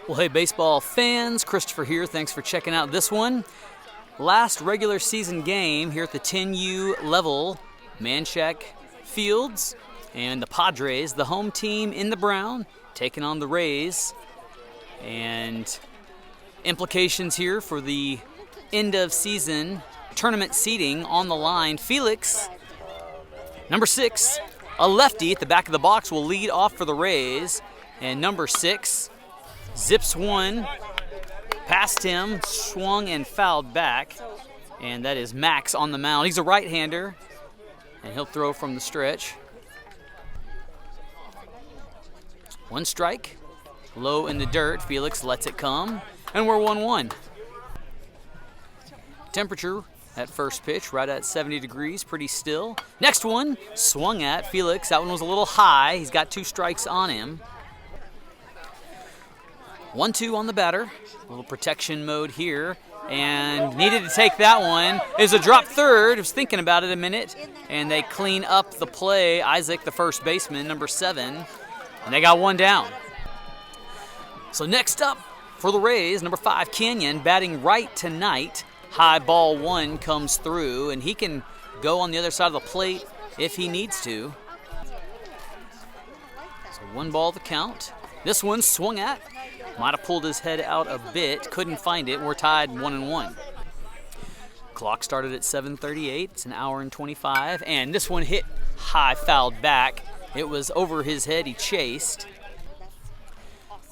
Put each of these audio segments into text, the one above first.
Well, hey, baseball fans, Christopher here. Thanks for checking out this one. Last regular season game here at the 10U level, Manchaca Fields, and the Padres, the home team in the brown, taking on the Rays. And implications here for the end of season tournament seeding on the line. Felix, number 6, a lefty at the back of the box, will lead off for the Rays. And number 6 zips one past him, swung and fouled back. And that is Max on the mound. He's a right-hander, and he'll throw from the stretch. One strike, low in the dirt. Felix lets it come, and we're 1-1. Temperature at first pitch, right at 70 degrees, pretty still. Next one, swung at Felix. That one was a little high. He's got 2 strikes on him. 1-2 on the batter. A little protection mode here. And needed to take that one. Is a drop third. Was thinking about it a minute. And they clean up the play. Isaac, the first baseman, number 7. And they got one down. So next up for the Rays, number 5, Canyon, batting right tonight. High ball 1 comes through, and he can go on the other side of the plate if he needs to. So 1 ball the count. This one swung at. Might have pulled his head out a bit. Couldn't find it. We're tied 1-1. Clock started at 7:38. It's an hour and 25. And this one hit high, fouled back. It was over his head. He chased.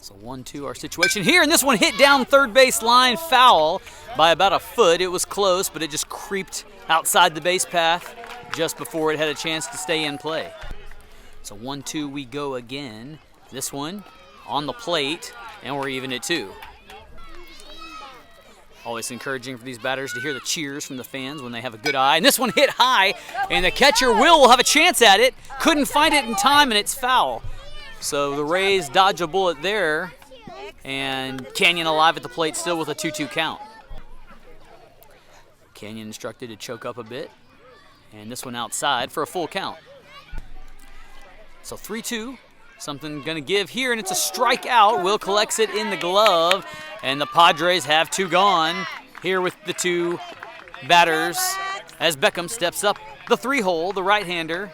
So 1-2 our situation here. And this one hit down third base line, foul by about a foot. It was close, but it just creeped outside the base path just before it had a chance to stay in play. So 1-2 we go again. This one on the plate, and we're even at 2. Always encouraging for these batters to hear the cheers from the fans when they have a good eye. And this one hit high, and the catcher will have a chance at it. Couldn't find it in time, and it's foul. So the Rays dodge a bullet there, and Canyon alive at the plate still with a 2-2 count. Canyon instructed to choke up a bit, and this one outside for a full count. So 3-2. Something going to give here, and it's a strikeout. Will collects it in the glove, and the Padres have 2 gone here with the 2 batters as Beckham steps up the 3-hole, the right-hander.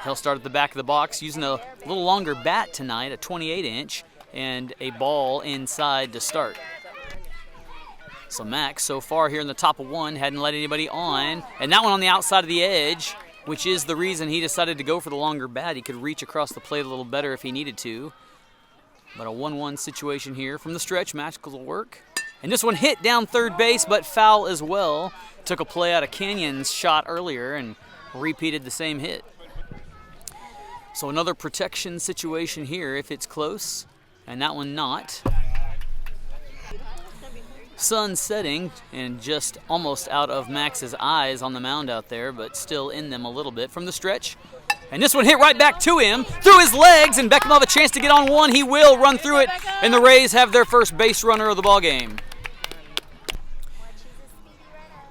He'll start at the back of the box using a little longer bat tonight, a 28-inch, and a ball inside to start. So Max, so far here in the top of 1, hadn't let anybody on, and that one on the outside of the edge, which is the reason he decided to go for the longer bat. He could reach across the plate a little better if he needed to. But a 1-1 situation here from the stretch. Max will work. And this one hit down third base, but foul as well. Took a play out of Canyon's shot earlier and repeated the same hit. So another protection situation here if it's close, and that one not. Sun setting and just almost out of Max's eyes on the mound out there, but still in them a little bit from the stretch. And this one hit right back to him, through his legs, and Beckham will have a chance to get on one. He will run through it, and the Rays have their first base runner of the ball game.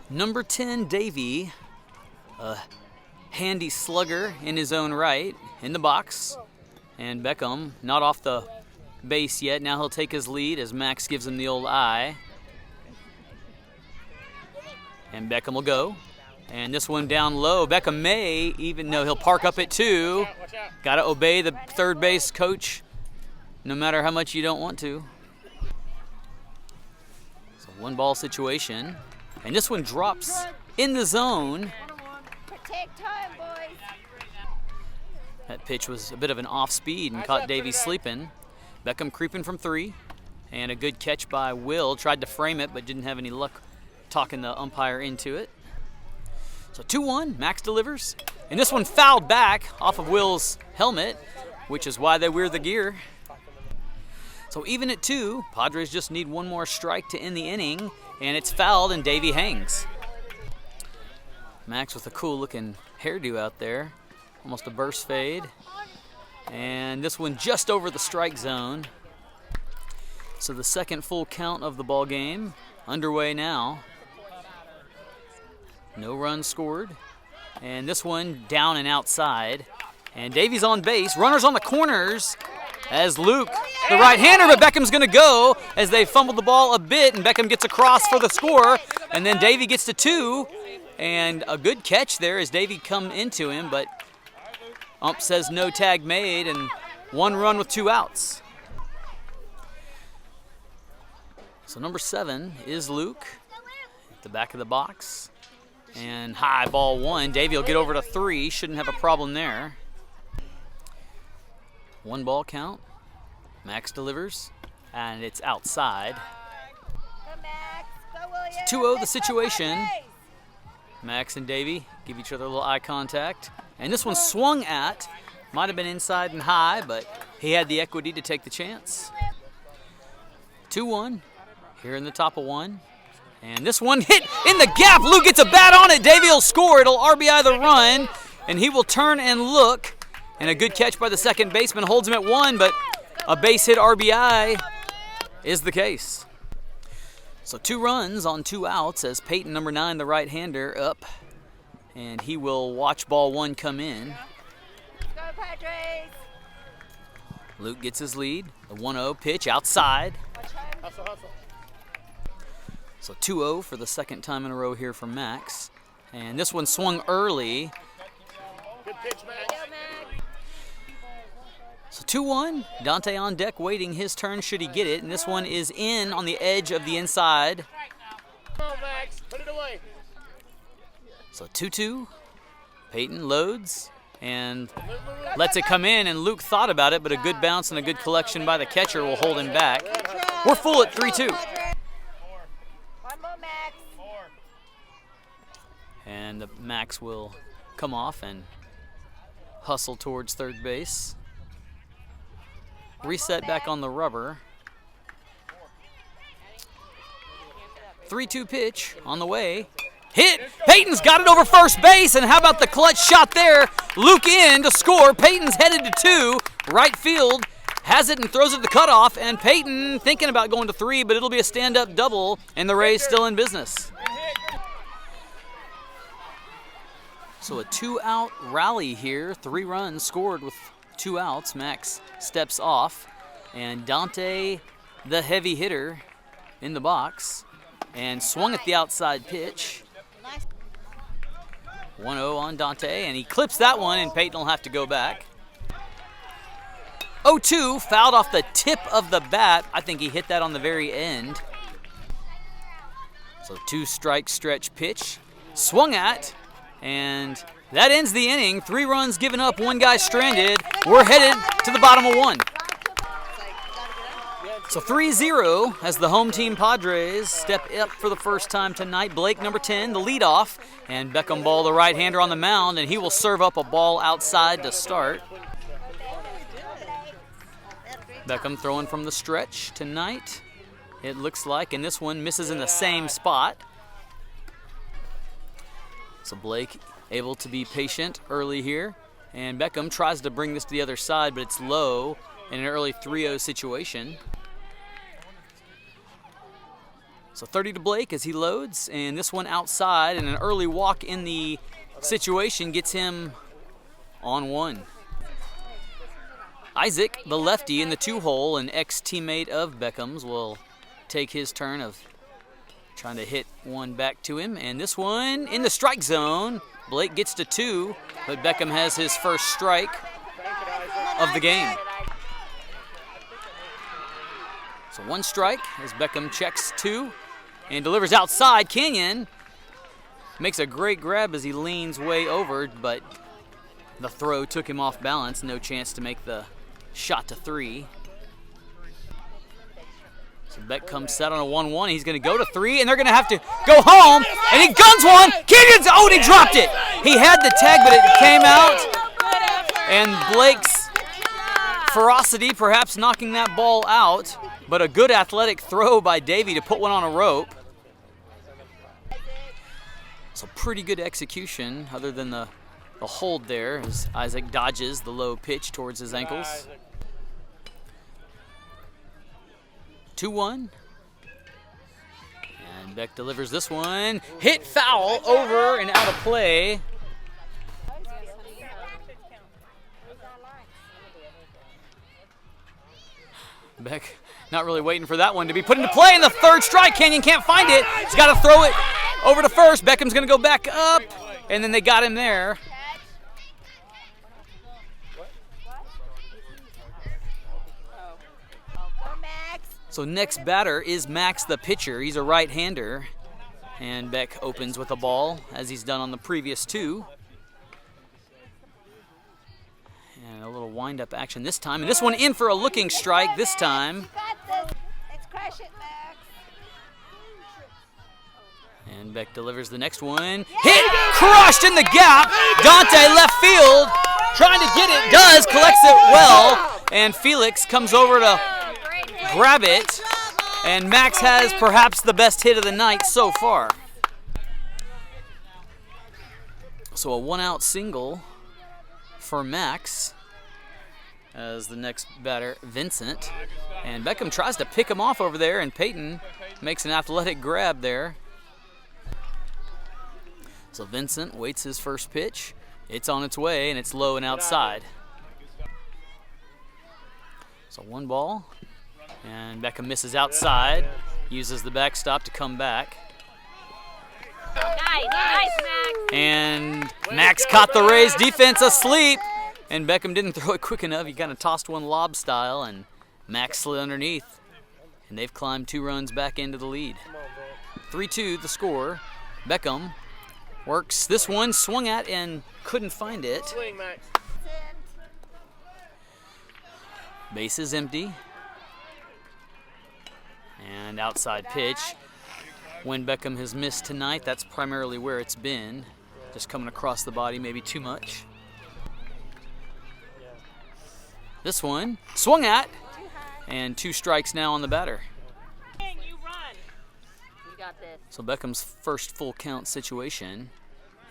Number 10, Davey, a handy slugger in his own right, in the box. And Beckham not off the base yet. Now he'll take his lead as Max gives him the old eye. And Beckham will go. And this one down low. Beckham may even know he'll park up at 2. Got to obey the third base coach no matter how much you don't want to. So 1-ball situation. And this one drops in the zone. Protect time, boys. That pitch was a bit of an off speed and caught Davey sleeping. Beckham creeping from 3. And a good catch by Will. Tried to frame it but didn't have any luck talking the umpire into it. So 2-1, Max delivers. And this one fouled back off of Will's helmet, which is why they wear the gear. So even at 2, Padres just need 1 more strike to end the inning, and it's fouled and Davey hangs. Max with a cool looking hairdo out there, almost a burst fade. And this one just over the strike zone. So the second full count of the ball game underway now. No runs scored. And this one down and outside. And Davey's on base. Runners on the corners as Luke the right-hander, but Beckham's going to go as they fumbled the ball a bit, and Beckham gets across for the score, and then Davey gets to 2, and a good catch there as Davey come into him, but ump says no tag made, and 1 run with 2 outs. So number 7 is Luke at the back of the box. And high ball 1. Davey will get over to 3. Shouldn't have a problem there. 1 ball count. Max delivers. And it's outside. It's 2-0 the situation. Max and Davey give each other a little eye contact. And this one swung at. Might have been inside and high, but he had the equity to take the chance. 2-1. Here in the top of 1. And this one hit in the gap. Luke gets a bat on it. Davey will score. It'll RBI the run. And he will turn and look. And a good catch by the second baseman holds him at 1, but a base hit RBI is the case. So 2 runs on 2 outs as Peyton, number 9, the right-hander, up. And he will watch ball 1 come in. Go Padres! Luke gets his lead. The 1-0 pitch outside. Hustle, hustle. So 2-0 for the second time in a row here for Max. And this one swung early. Good pitch, Max. So 2-1. Dante on deck waiting his turn should he get it. And this one is in on the edge of the inside. Come on, Max. Put it away. So 2-2. Peyton loads and lets it come in. And Luke thought about it, but a good bounce and a good collection by the catcher will hold him back. We're full at 3-2. And the Max will come off and hustle towards third base. Reset back on the rubber. 3-2 pitch on the way. Hit! Peyton's got it over first base, and how about the clutch shot there? Luke in to score. Peyton's headed to 2. Right field has it and throws it to the cutoff, and Peyton thinking about going to 3, but it'll be a stand-up double, and the Rays still in business. So a 2-out rally here. 3 runs scored with 2 outs. Max steps off, and Dante, the heavy hitter, in the box, and swung at the outside pitch. 1-0 on Dante, and he clips that one, and Peyton will have to go back. 0-2, fouled off the tip of the bat. I think he hit that on the very end. So 2-strike stretch pitch, swung at, and that ends the inning. 3 runs given up, 1 guy stranded. We're headed to the bottom of 1. So 3-0 as the home team Padres step up for the first time tonight. Blake, number 10, the leadoff, and Beckham Ball, the right-hander, on the mound, and he will serve up a ball outside to start. Beckham throwing from the stretch tonight, it looks like, and this one misses in the same spot. So Blake able to be patient early here, and Beckham tries to bring this to the other side, but it's low in an early 3-0 situation. So 30 to Blake as he loads, and this one outside, and an early walk in the situation gets him on 1. Isaac, the lefty in the 2-hole, an ex-teammate of Beckham's, will take his turn of trying to hit one back to him, and this one in the strike zone. Blake gets to 2, but Beckham has his first strike of the game. So 1 strike as Beckham checks 2 and delivers outside. Canyon makes a great grab as he leans way over, but the throw took him off balance. No chance to make the shot to 3. So Beck comes set on a 1-1. He's going to go to 3, and they're going to have to go home. And he guns one. Canyon's, oh, and he dropped it. He had the tag, but it came out. And Blake's ferocity perhaps knocking that ball out, but a good athletic throw by Davey to put one on a rope. So pretty good execution other than the hold there as Isaac dodges the low pitch towards his ankles. 2-1. And Beck delivers this one. Hit foul over and out of play. Beck not really waiting for that one to be put into play, and the third strike. Canyon can't find it. He's got to throw it over to first. Beckham's going to go back up, and then they got him there. So next batter is Max, the pitcher. He's a right-hander, and Beck opens with a ball, as he's done on the previous two. And a little wind-up action this time. And this one in for a looking strike this time. You got this. Let's crush it, Max. And Beck delivers the next one. Hit! Crushed in the gap! Dante left field. Trying to get it. Does. Collects it well. And Felix comes over to grab it. And Max has perhaps the best hit of the night so far. So a one-out single for Max as the next batter, Vincent. And Beckham tries to pick him off over there, and Peyton makes an athletic grab there. So Vincent waits his first pitch. It's on its way, and it's low and outside. So one ball, and Beckham misses outside, uses the backstop to come back. Nice, Max. And Max caught the Rays defense asleep, and Beckham didn't throw it quick enough. He kind of tossed one lob style, and Max slid underneath. And they've climbed 2 runs back into the lead. 3-2 the score. Beckham works this one, swung at and couldn't find it. Swing, Max. Base is empty. And outside pitch. When Beckham has missed tonight, that's primarily where it's been. Just coming across the body, maybe too much. This one, swung at, and 2 strikes now on the batter. So Beckham's first full count situation,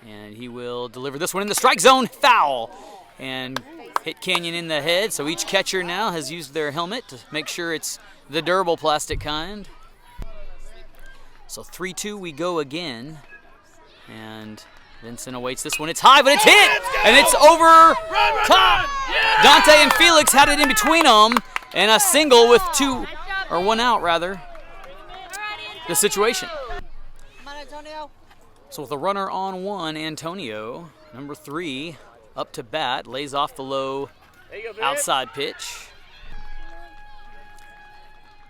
and he will deliver this one in the strike zone, foul, and hit Canyon in the head. So each catcher now has used their helmet to make sure it's the durable plastic kind. So 3-2 we go again, and Vincent awaits this one. It's high, but it's hit, and it's over top. Dante and Felix had it in between them, and a single with 2, or 1 out rather, the situation. So with a runner on 1, Antonio, number 3, up to bat, lays off the low outside pitch.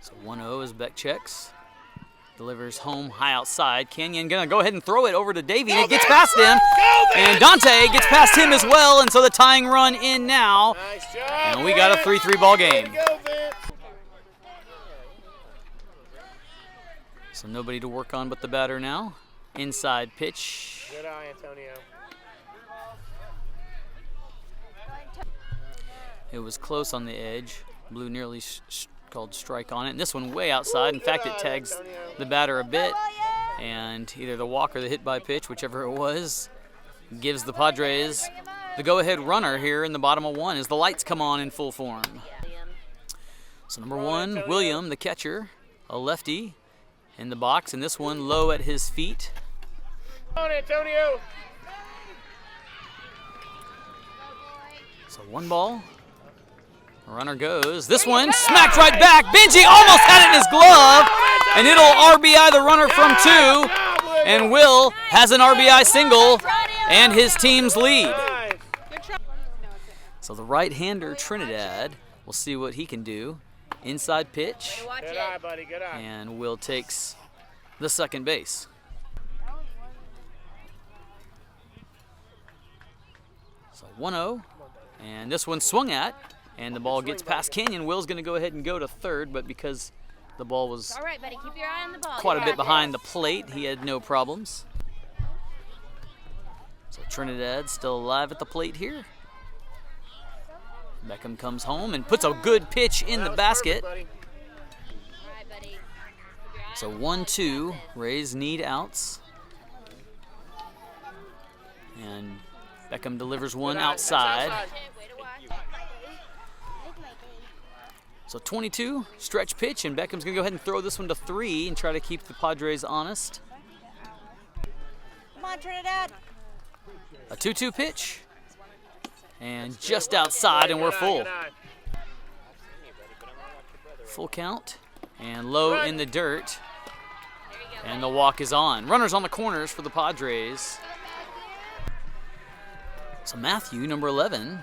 So 1-0 as Beck checks. Delivers home high outside. Canyon gonna go ahead and throw it over to Davey, and it gets past him. And Dante gets past him as well, and so the tying run in now. Nice job, and we got a 3-3 ball game. So nobody to work on but the batter now. Inside pitch. Good eye, Antonio. It was close on the edge. Blew nearly called strike on it. And this one way outside. In fact, it tags the batter a bit. And either the walk or the hit by pitch, whichever it was, gives the Padres the go-ahead runner here in the bottom of 1 as the lights come on in full form. So number 1, William, the catcher, a lefty in the box, and this one low at his feet. Come on, Antonio. So 1 ball. Runner goes. This one smacked right back. Benji almost had it in his glove, and it'll RBI the runner from 2. And Will has an RBI single and his team's lead. So the right-hander Trinidad, we'll see what he can do. Inside pitch, Good eye, buddy. Good eye. and Will takes the second base. So 1-0, and this one swung at, and the ball gets past Canyon. Will's going to go ahead and go to third, but because the ball was All right, buddy. Keep your eye on the ball. quite a bit behind the plate, he had no problems. So Trinidad still alive at the plate here. Beckham comes home and puts a good pitch in the basket. So 1-2, Rays need outs. And Beckham delivers one outside. So 22, stretch pitch, and Beckham's going to go ahead and throw this one to 3 and try to keep the Padres honest. Come on, Trinidad. A 2-2 pitch, and just outside, and we're full. Full count and low in the dirt. And the walk is on. Runners on the corners for the Padres. So Matthew, number 11,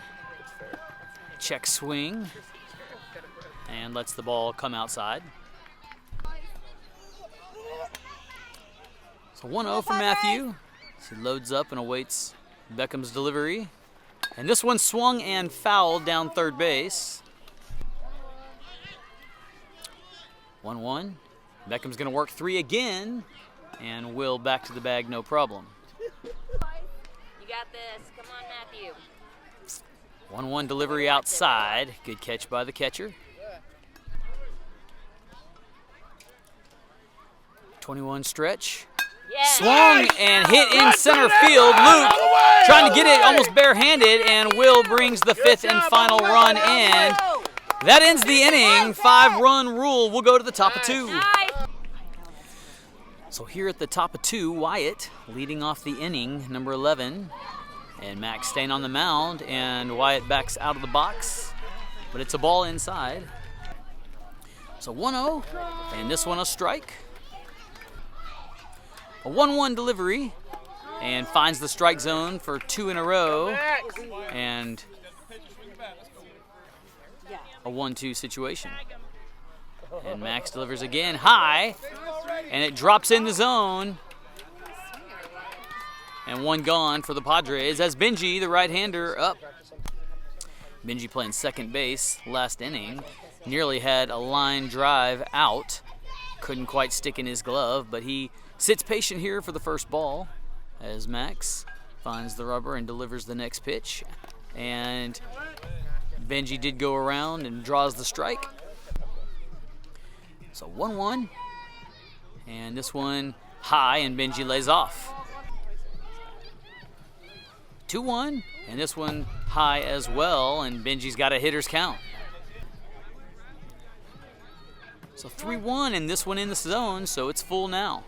check swing and lets the ball come outside. So 1-0 for Matthew. He loads up and awaits Beckham's delivery. And this one swung and fouled down third base. 1-1. Beckham's going to work 3 again, and Will back to the bag, no problem. You got this. Come on, Matthew. 1-1 delivery outside. Good catch by the catcher. 21 stretch. Yeah. Swung and hit in center field. Luke trying to get it almost barehanded, and Will brings the 5th and final run in. That ends the inning. 5-run rule. We'll go to the top of 2. Nice. So here at the top of 2, Wyatt leading off the inning, number 11. And Max staying on the mound, and Wyatt backs out of the box. But it's a ball inside. So 1-0, and this one a strike. A 1-1 delivery, and finds the strike zone for 2 in a row. And a 1-2 situation. And Max delivers again high, and it drops in the zone. And 1 gone for the Padres as Benji, the right-hander, up. Benji playing second base last inning. Nearly had a line drive out. Couldn't quite stick in his glove, but he sits patient here for the first ball as Max finds the rubber and delivers the next pitch. And Benji did go around and draws the strike. So 1-1, and this one high, and Benji lays off. 2-1, and this one high as well, and Benji's got a hitter's count. So 3-1, and this one in the zone, so it's full now.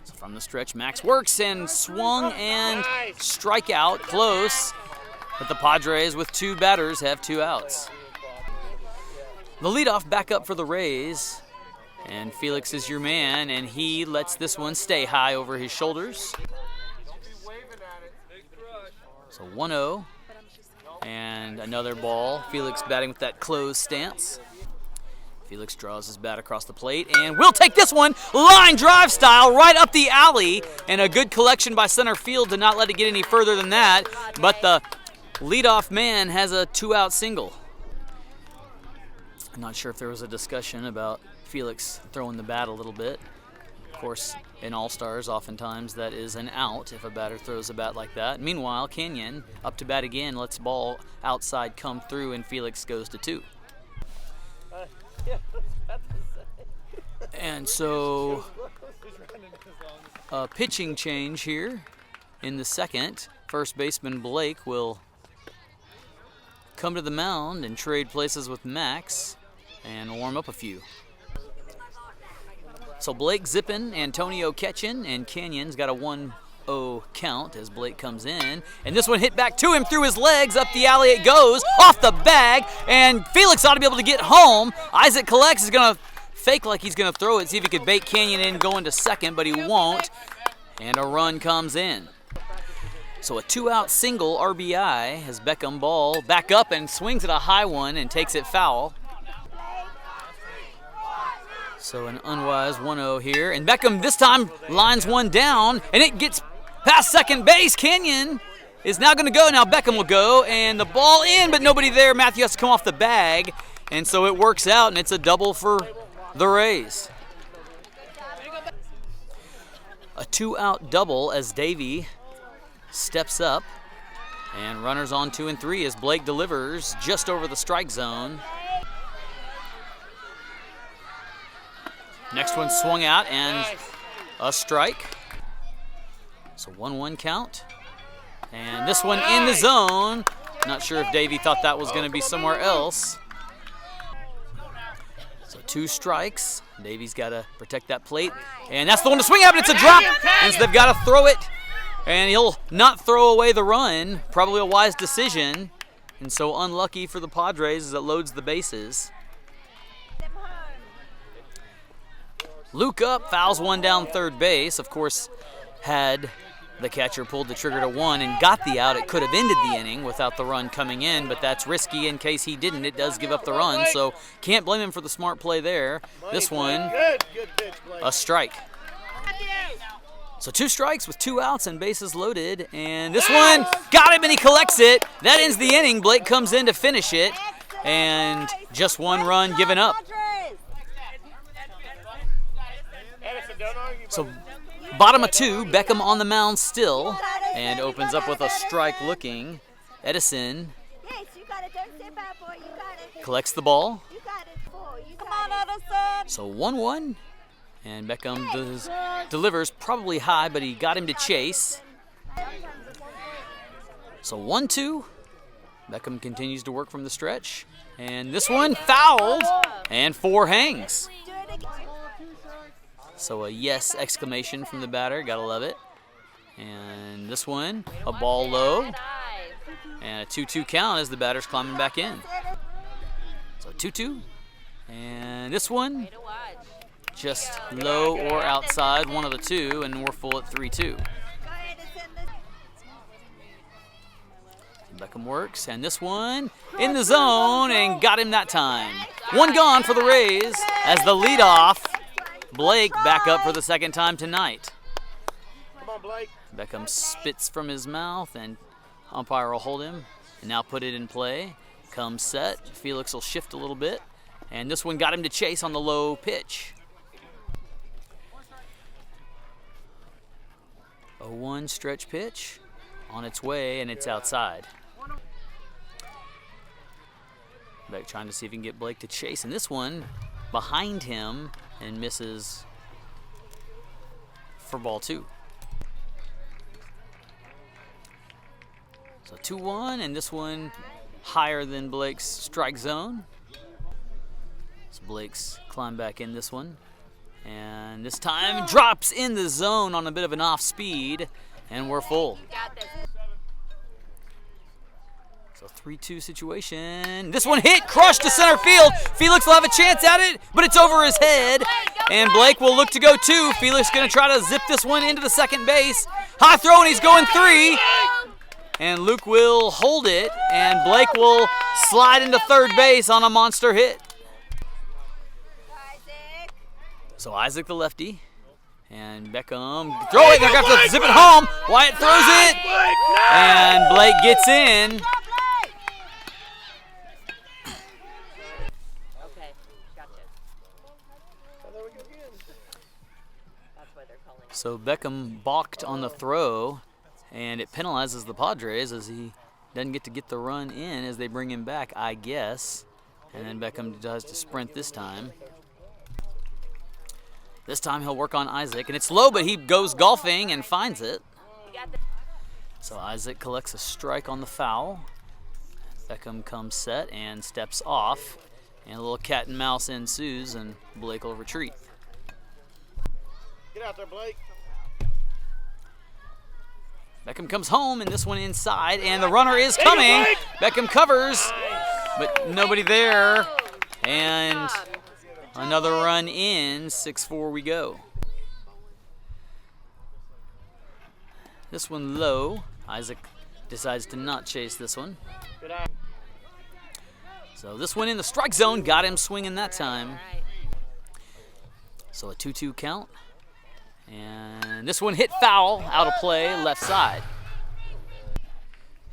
So from the stretch, Max works and swung and strikeout, close. But the Padres, with 2 batters, have 2 outs. The leadoff back up for the Rays, and Felix is your man, and he lets this one stay high over his shoulders. So 1-0, and another ball. Felix batting with that closed stance. Felix draws his bat across the plate, and we'll take this one line drive style right up the alley, and a good collection by center field to not let it get any further than that. But the leadoff man has a 2-out single. I'm not sure if there was a discussion about Felix throwing the bat a little bit. Of course, in All-Stars, oftentimes that is an out if a batter throws a bat like that. Meanwhile, Kenyon up to bat again, lets ball outside come through, and Felix goes to 2. And so a pitching change here in the second. First baseman Blake will come to the mound and trade places with Max and warm up a few. So Blake zipping, Antonio catching, and Canyon's got a 1-0 count as Blake comes in. And this one hit back to him through his legs. Up the alley it goes, off the bag, and Felix ought to be able to get home. Isaac collects, is going to fake like he's going to throw it, see if he could bait Canyon in going to second, but he won't. And a run comes in. So a 2-out single RBI as Beckham ball back up and swings at a high one and takes it foul. So an unwise 1-0 here. And Beckham this time lines one down, and it gets past second base. Kenyon is now going to go. Now Beckham will go, and the ball in, but nobody there. Matthew has to come off the bag, and so it works out, and it's a double for the Rays. A 2-out double as Davey steps up, and runners on 2 and 3 as Blake delivers just over the strike zone. Next one swung out and a strike. So 1-1 count. And this one in the zone. Not sure if Davey thought that was going to be somewhere else. So 2 strikes. Davey's got to protect that plate. And that's the one to swing at, but it's a drop. And so they've got to throw it. And he'll not throw away the run. Probably a wise decision. And so unlucky for the Padres as it loads the bases. Luke up, fouls one down third base. Of course, had the catcher pulled the trigger to 1 and got the out, it could have ended the inning without the run coming in, but that's risky in case he didn't. It does give up the run, so can't blame him for the smart play there. This one, a strike. So 2 strikes with 2 outs and bases loaded, and this one got him and he collects it. That ends the inning. Blake comes in to finish it, and just 1 run given up. So bottom of 2, Beckham on the mound still, and opens up with a strike looking. Edison collects the ball. So 1-1, and Beckham delivers probably high, but he got him to chase. So 1-2, Beckham continues to work from the stretch, and this one fouled, and 4 hangs. So a yes exclamation from the batter, gotta love it. And this one, a ball low, and a 2-2 count as the batter's climbing back in. So 2-2, and this one, just low or outside, one of the 2, and we're full at 3-2. Beckham works, and this one in the zone, and got him that time. 1 gone for the Rays as the leadoff. Blake back up for the 2nd time tonight. Come on, Blake. Beckham spits from his mouth, and umpire will hold him and now put it in play. Comes set. Felix will shift a little bit, and this one got him to chase on the low pitch. 0-1 stretch pitch on its way, and it's outside. Beck trying to see if he can get Blake to chase, and this one behind him and misses for ball 2. So 2-1, and this one higher than Blake's strike zone. So Blake's climbed back in this one, and this time drops in the zone on a bit of an off speed, and we're full. So 3-2 situation. This one hit, crushed to center field. Felix will have a chance at it, but it's over his head, and Blake will look to go 2. Felix going to try to zip this one into the second base. High throw, and he's going 3. And Luke will hold it, and Blake will slide into third base on a monster hit. So Isaac the lefty, and Beckham throw it. They're going to have to zip it home. Wyatt throws it, and Blake gets in. So Beckham balked on the throw, and it penalizes the Padres as he doesn't get to get the run in as they bring him back, I guess. And then Beckham does to sprint this time. This time he'll work on Isaac, and it's low, but he goes golfing and finds it. So Isaac collects a strike on the foul. Beckham comes set and steps off, and a little cat and mouse ensues, and Blake will retreat. Get out there, Blake. Beckham comes home, and this one inside, and the runner is coming. Beckham covers, but nobody there, and another run in. 6-4 we go. This one low. Isaac decides to not chase this one. So this one in the strike zone, got him swinging that time. So a 2-2 count. And this one hit foul, out of play, left side.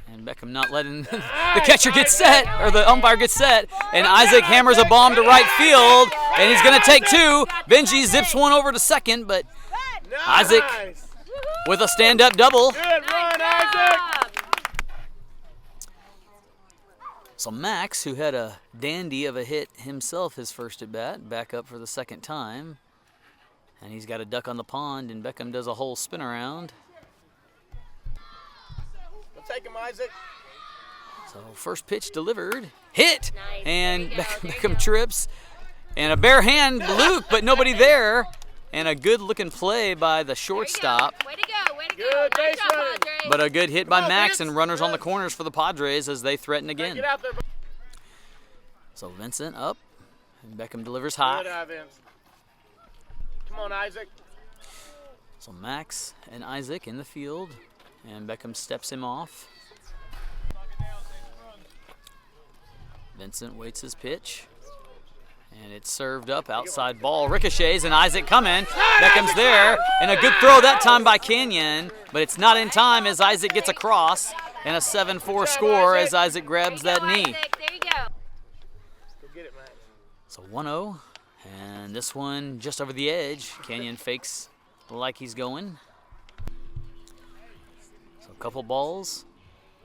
And Beckham not letting the catcher get set, or the umpire gets set. And Isaac hammers a bomb to right field, and he's going to take 2. Benji zips one over to second, but Isaac with a stand-up double. Good run, Isaac. So Max, who had a dandy of a hit himself his first at bat, back up for the 2nd time. And he's got a duck on the pond, and Beckham does a whole spin around. We'll take him, Isaac. So first pitch delivered, hit, and Beckham trips. And a bare hand, Luke, but nobody there. And a good-looking play by the shortstop. Way to go, way to go. Good Nice base job, running. Padres. But a good hit by Come on, Max, Vince. and runners on the corners for the Padres as they threaten again. Get out there. So Vincent up, and Beckham delivers Good high. eye, Vince. Come on, Isaac. So Max and Isaac in the field, and Beckham steps him off. Vincent waits his pitch, and it's served up, outside ball, ricochets, and Isaac coming. Beckham's there, and a good throw that time by Canyon, but it's not in time as Isaac gets across, and a 7-4 score as Isaac grabs that knee. There you go. Go get it, Max. So 1-0, and this one just over the edge. Canyon fakes like he's going. So a couple balls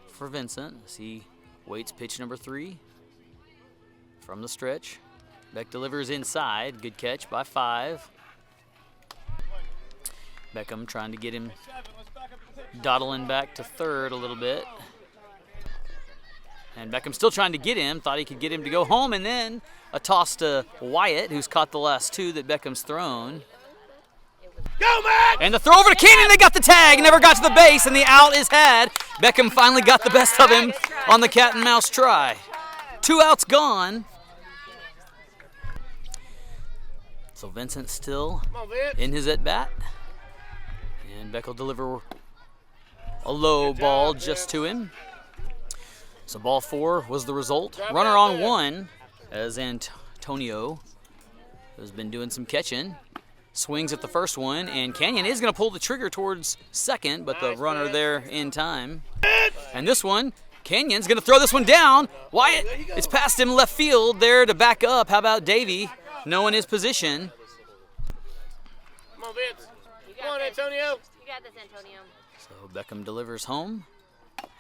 for Vincent as he waits pitch number 3 from the stretch. Beck delivers inside. Good catch by 5. Beckham trying to get him dawdling back to third a little bit. And Beckham still trying to get him. Thought he could get him to go home, and then a toss to Wyatt, who's caught the last 2 that Beckham's thrown. Go, Max! And the throw over to Canyon. They got the tag. Never got to the base, and the out is had. Beckham finally got the best of him on the cat and mouse try. 2 outs gone. So Vincent still in his at-bat. And Beck will deliver a low ball just to him. So ball 4 was the result. Runner on 1 as Antonio has been doing some catching. Swings at the first one, and Canyon is going to pull the trigger towards second, but the runner there in time. And this one, Canyon's going to throw this one down. Wyatt, it's past him left field there to back up. How about Davey knowing his position? Come on, Vince. Come on, Antonio. You got this, Antonio. So Beckham delivers home.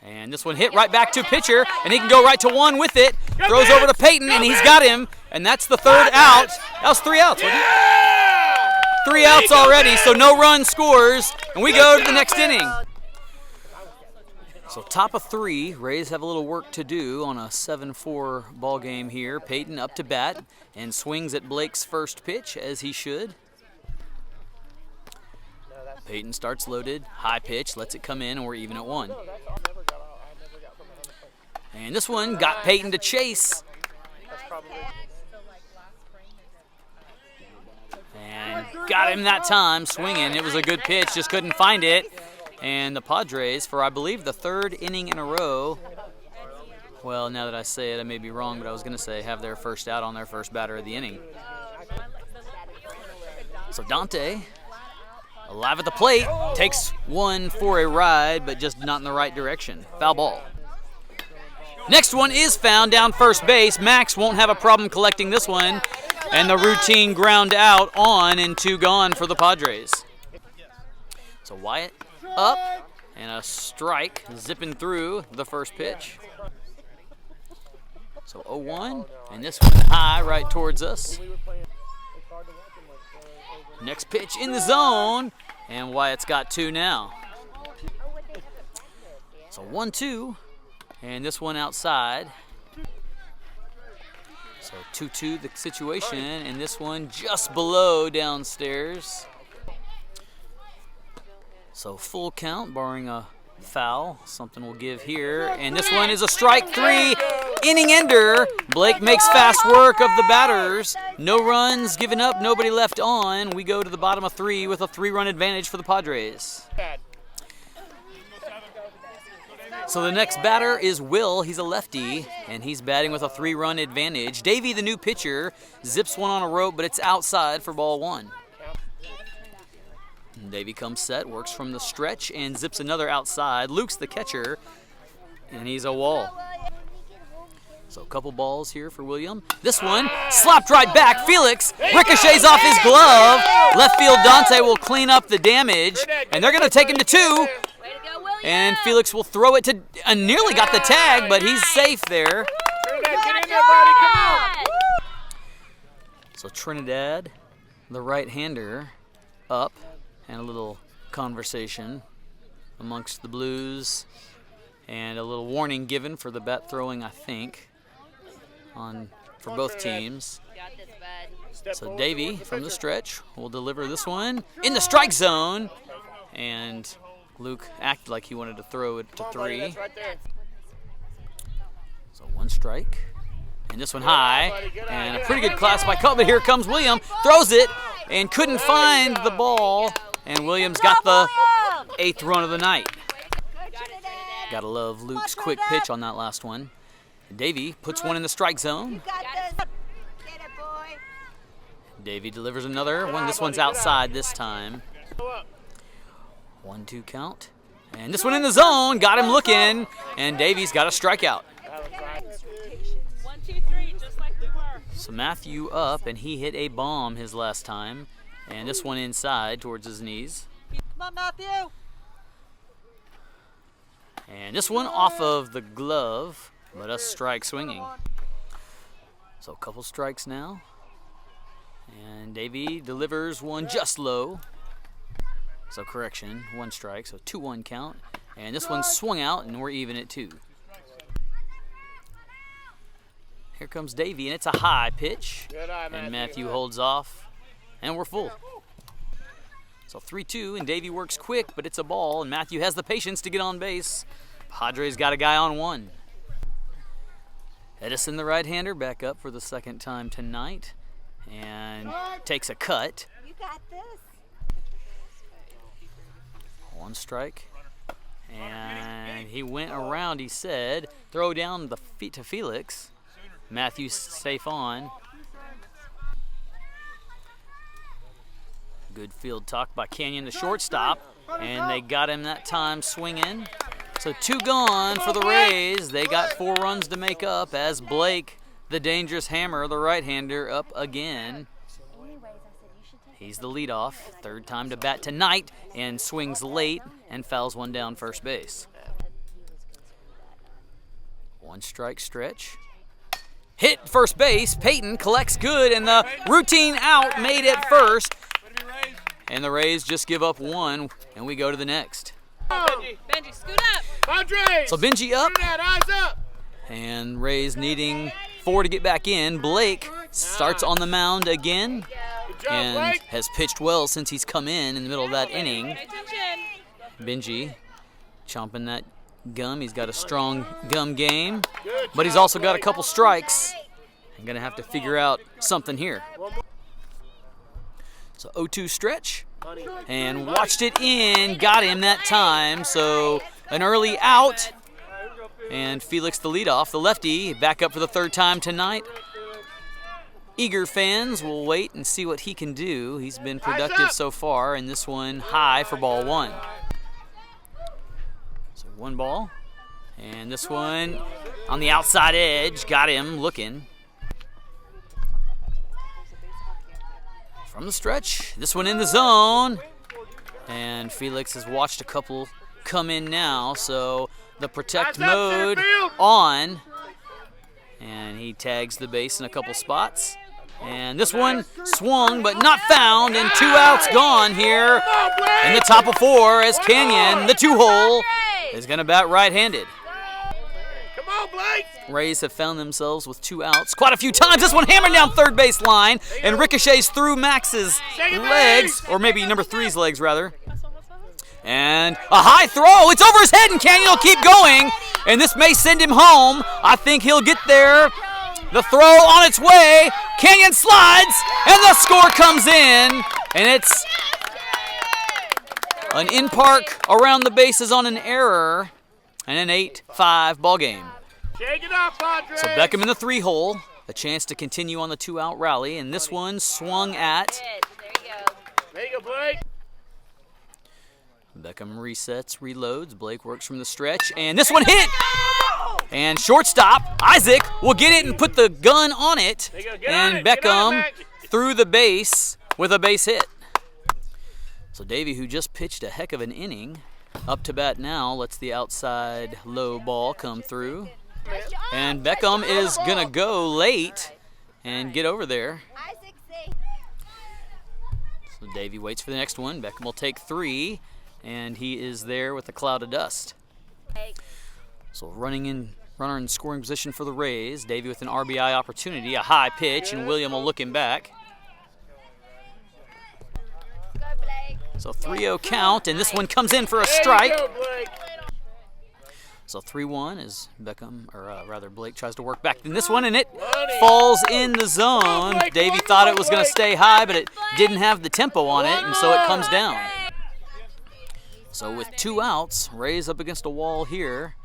And this one hit right back to pitcher, and he can go right to 1 with it. Throws over to Peyton, and he's got him. And that's the 3rd out. That was 3 outs, wasn't it? 3 outs already, so no run scores. And we go to the next inning. So top of 3, Rays have a little work to do on a 7-4 ball game here. Peyton up to bat and swings at Blake's first pitch, as he should. Peyton starts loaded, high pitch, lets it come in, and we're even at 1. And this one got Peyton to chase. And got him that time, swinging. It was a good pitch, just couldn't find it. And the Padres, for I believe the 3rd inning in a row, well, now that I say it, I may be wrong, but I was going to say have their first out on their first batter of the inning. So Dante, alive at the plate, takes one for a ride, but just not in the right direction. Foul ball. Next one is found down first base. Max won't have a problem collecting this one. And the routine ground out on and 2 gone for the Padres. So Wyatt up and a strike zipping through the first pitch. So 0-1, and this one high right towards us. Next pitch in the zone, and Wyatt's got 2 now. So 1-2, and this one outside. So 2-2 the situation, and this one just below downstairs. So full count, barring a foul. Something will give here, and this one is a strike 3 inning ender. Blake makes fast work of the batters. No runs given up, nobody left on. We go to the bottom of 3 with a 3-run advantage for the Padres. So the next batter is Will. He's a lefty, and he's batting with a 3-run advantage. Davey, the new pitcher, zips one on a rope, but it's outside for ball 1. And Davey comes set, works from the stretch, and zips another outside. Luke's the catcher, and he's a wall. So a couple balls here for William. This one slapped right back. Felix ricochets off his glove. Left field Dante will clean up the damage, and they're going to take him to 2. And Felix will throw it to, nearly got the tag, but he's safe there. Trinidad, get in there, buddy, come on. So Trinidad, the right-hander, up, and a little conversation amongst the Blues, and a little warning given for the bat throwing, I think, for both teams. So Davey from the stretch will deliver this one in the strike zone, and Luke acted like he wanted to throw it to 3. So 1 strike. And this one high. And a pretty good class by Cole, but here comes William. Throws it. and couldn't find the ball. And Williams got the 8th run of the night. Gotta love Luke's quick pitch on that last one. Davey puts one in the strike zone. Davey delivers another one. This one's outside this time. 1-2 count. And this one in the zone. Got him looking. And Davey's got a strikeout. 1, 2, 3, just like we were. So Matthew up, and he hit a bomb his last time. And this one inside towards his knees. Come on, Matthew. And this one off of the glove, but a strike swinging. So a couple strikes now. And Davey delivers one just low. So correction, 1 strike, so 2-1 count. And this one swung out, and we're even at 2. Here comes Davey, and it's a high pitch. And Matthew holds off, and we're full. So 3-2, and Davey works quick, but it's a ball, and Matthew has the patience to get on base. Padres got a guy on 1. Edison, the right-hander, back up for the 2nd time tonight, and takes a cut. You got this. 1 strike. And he went around, he said, throw down the feet to Felix. Matthew's safe on. Good field talk by Canyon, the shortstop. And they got him that time swinging. So 2 gone for the Rays. They got 4 runs to make up as Blake, the dangerous hammer, the right-hander, up again. He's the leadoff. 3rd time to bat tonight, and swings late and fouls one down first base. 1 strike stretch. Hit first base. Peyton collects good, and the routine out made at first. And the Rays just give up 1, and we go to the next. Benji, scoot up. Padres. So Benji up, Eyes up. and Rays needing 4 to get back in. Blake starts on the mound again. Good job, And Blake. has pitched well since he's come in the middle of that inning. Pay attention. Benji chomping that gum. He's got a strong gum game, Good but he's job, also got a Blake. couple strikes. I'm going to have to figure out something here. So 0-2 stretch, and watched it in, got him that time. So an early out, and Felix the leadoff, the lefty, back up for the 3rd time tonight. Eager fans will wait and see what he can do. He's been productive so far, and this one high for ball 1. So 1 ball, and this one on the outside edge, got him looking. From the stretch, this one in the zone, and Felix has watched a couple come in now, so the protect mode on, and he tags the base in a couple spots. And this one swung but not found, and 2 outs gone here in the top of 4 as Canyon, the 2-hole, is going to bat right-handed. Come on, Blake. Rays have found themselves with 2 outs quite a few times. This one hammered down 3rd base line and ricochets through Max's legs, or maybe number 3's legs rather. And a high throw. It's over his head, and Canyon will keep going. And this may send him home. I think he'll get there. The throw on its way. Canyon slides, and the score comes in. And it's an in-park around the bases on an error, and an 8-5 ball game. Shake it off, Padres. So Beckham in the 3-hole, a chance to continue on the 2-out rally, and this one swung at. Good. There you go. There you go, Blake. Beckham resets, reloads. Blake works from the stretch, and this one hit. And shortstop Isaac will get it and put the gun on it, There you go. Get on and it. Get on it, Beckham Mac. through the base with a base hit. So Davey, who just pitched a heck of an inning, up to bat now, lets the outside low ball come through. And Beckham is going to go late and get over there. So Davey waits for the next one. Beckham will take 3, and he is there with a cloud of dust. So runner in scoring position for the Rays. Davey with an RBI opportunity, a high pitch, and William will look him back. So 3-0 count, and this one comes in for a strike. There you go, Blake. So 3-1 as Blake tries to work back in this one, and it falls in the zone. Davey thought it was going to stay high, but it didn't have the tempo on it, and so it comes down. So with 2 outs, Ray's up against a wall here.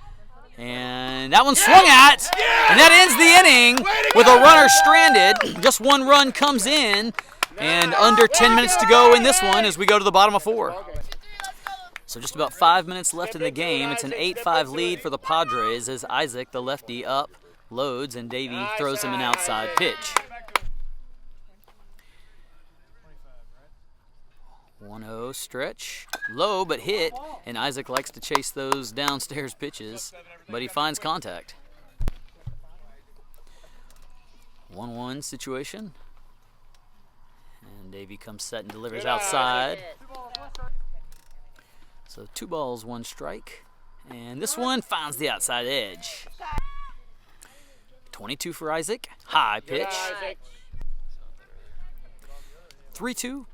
And that one swung at, and that ends the inning with a runner stranded. Just 1 run comes in, and under 10 minutes to go in this one as we go to the bottom of 4. So just about 5 minutes left in the game. It's an 8-5 lead for the Padres as Isaac, the lefty, up, loads, and Davey throws him an outside pitch. 1-0 stretch, low but hit, and Isaac likes to chase those downstairs pitches, but he finds contact. 1-1 situation, and Davey comes set and delivers outside. So 2 balls, 1 strike, and this one finds the outside edge. 22 for Isaac, high pitch. 3-2.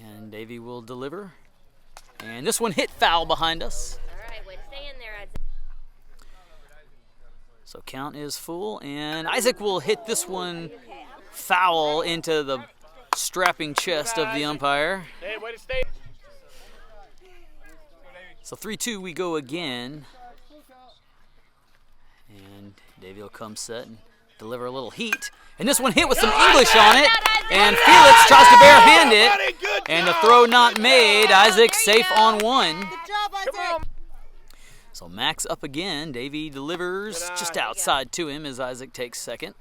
And Davey will deliver. And this one hit foul behind us. All right, way to stay in there, Isaac. So count is full, and Isaac will hit this one foul into the strapping chest of the umpire. Hey, way to stay. So 3-2, we go again. And Davey will come set and deliver a little heat. And this one hit with some English on it. And Felix tries to barehand it. And the throw not made. Isaac safe on 1. Good job, Isaac. So Max up again. Davey delivers just outside to him as Isaac takes second.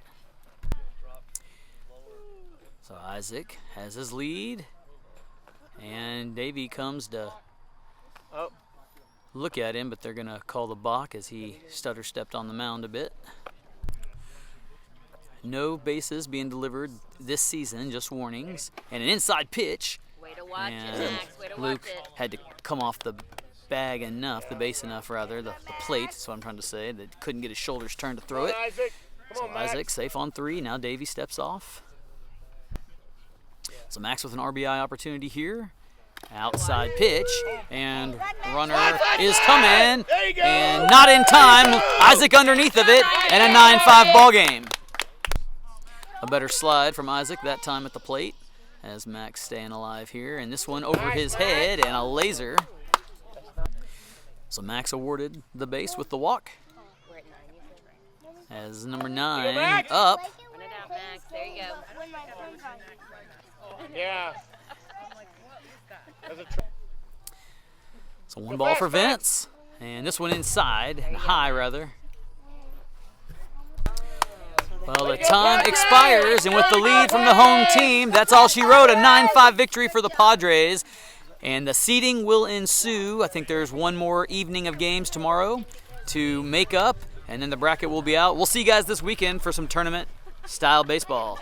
So Isaac has his lead. And Davey comes to look at him, but they're going to call the balk as he stutter stepped on the mound a bit. No bases being delivered this season, just warnings. And an inside pitch. Way to watch And it, Max. Way to Luke watch it. had to come off the bag enough, the base enough rather, the plate, that's what I'm trying to say, that couldn't get his shoulders turned to throw it. Isaac. So Come on, Max. Isaac safe on 3. Now Davey steps off. So Max with an RBI opportunity here. Outside pitch, and runner is coming, and not in time. Isaac underneath of it, and a 9-5 ball game. A better slide from Isaac that time at the plate, as Max staying alive here, and this one over his head and a laser. So Max awarded the base with the walk. We're at 9, you said, right? As number 9 up. Run it out, Max. There you go. Yeah. So 1 ball for Vince, and this one inside, high rather. Well, the time expires, and with the lead from the home team, that's all she wrote, a 9-5 victory for the Padres. And the seeding will ensue. I think there's 1 more evening of games tomorrow to make up, and then the bracket will be out. We'll see you guys this weekend for some tournament-style baseball.